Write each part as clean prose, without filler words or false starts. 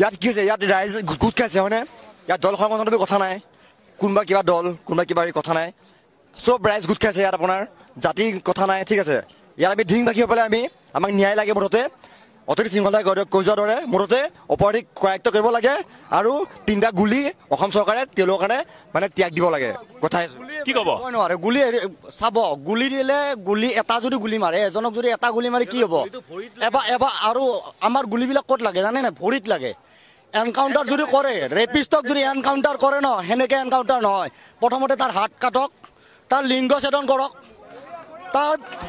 ইয়াত কি হৈছে, ইয়াত ৰাইজ গোট খাইছে হয়নে? ইয়াত দল সংগঠনৰ কথা নাই, কোনোবা কিবা দল কোনোবা কিবা কথা নাই, চব ৰাইজ গোট খাইছে ইয়াত। আপোনাৰ জাতি কথা নাই, ঠিক আছে। ইয়াত আমি ধিংবাসী হৈ পেলাই আমাক ন্যায় লাগে, মুঠতে অতিথি শৃংখলাই কৈ যোৱাৰ দৰে মুঠতে অপৰাধীক কৰায়ত্ব কৰিব লাগে আৰু 3টা গুলি অসম চৰকাৰে তেওঁলোকৰ কাৰণে মানে ত্যাগ দিব লাগে। কথা কি ক'ব নোৱাৰে গুলি চাব, গুলি দিলে গুলি এটা যদি গুলি মাৰে, এজনক যদি এটা গুলি মাৰি কি হ'ব? এবাৰ আৰু আমাৰ গুলিবিলাক ক'ত লাগে জানে নাই? ভৰিত লাগে। এনকাউণ্টাৰ যদি কৰে, ৰেপিষ্টক যদি এনকাউণ্টাৰ কৰে ন, সেনেকৈ এনকাউণ্টাৰ নহয়। প্ৰথমতে তাৰ হাত কাটক, তাৰ লিংগ ছেদন কৰক,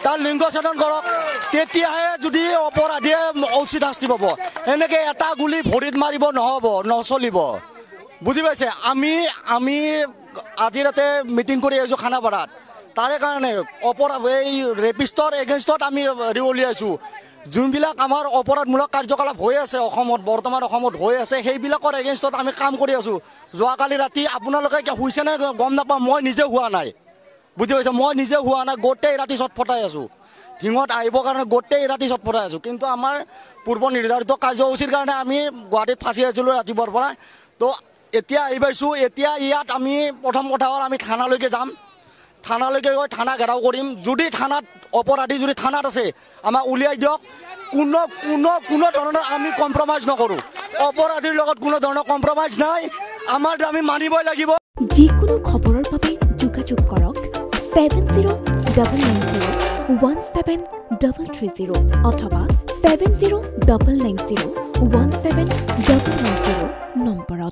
তাৰ লিংগ ছেদন কৰক, তেতিয়াহে যদি অপৰাধীয়ে উচিত শাস্তি পাব। এনেকৈ এটা গুলি ভৰিত মাৰিব নহ'ব, নচলিব। বুজি পাইছে? আমি আজি ৰাতে মিটিং কৰি আহিছোঁ খানাপাৰাত, তাৰে কাৰণে এই ৰেপিষ্টৰ এগেইনষ্টত আমি উলিয়াইছোঁ। যোনবিলাক আমাৰ অপৰাধমূলক কাৰ্যকলাপ হৈ আছে অসমত, বৰ্তমান অসমত হৈ আছে, সেইবিলাকৰ এগেইনষ্টত আমি কাম কৰি আছোঁ। যোৱাকালি ৰাতি আপোনালোকে শুইছে নে গম নাপাওঁ, মই নিজে হোৱা নাই। বুজি পাইছে? মই নিজে হোৱা নাই, গোটেই ৰাতি চটফটাই আছোঁ। ঢিঙত আহিবৰ কাৰণে গোটেই ৰাতি চটফটাই আছোঁ। কিন্তু আমাৰ পূৰ্ব নিৰ্ধাৰিত কাৰ্যসূচীৰ কাৰণে আমি গুৱাহাটীত ফাঁচি আছিলোঁ ৰাতিপুৱাৰ পৰা। তো এতিয়া আহি পাইছোঁ। এতিয়া ইয়াত আমি প্ৰথম কথা হ'ল আমি থানালৈকে যাম, থানালৈকে গৈ থানা ঘেৰাও কৰিম। যদি থানাত অপৰাধী যদি থানাত আছে আমাক উলিয়াই দিয়ক। কোনো ধৰণৰ আমি কম্প্ৰমাইজ নকৰোঁ। অপৰাধীৰ লগত কোনো ধৰণৰ কম্প্ৰমাইজ নাই, আমাৰ আমি মানিবই লাগিব। যিকোনো খবৰৰ বাবে যোগাযোগ কৰক 7090173330 অথবা 7099017990 নম্বৰত।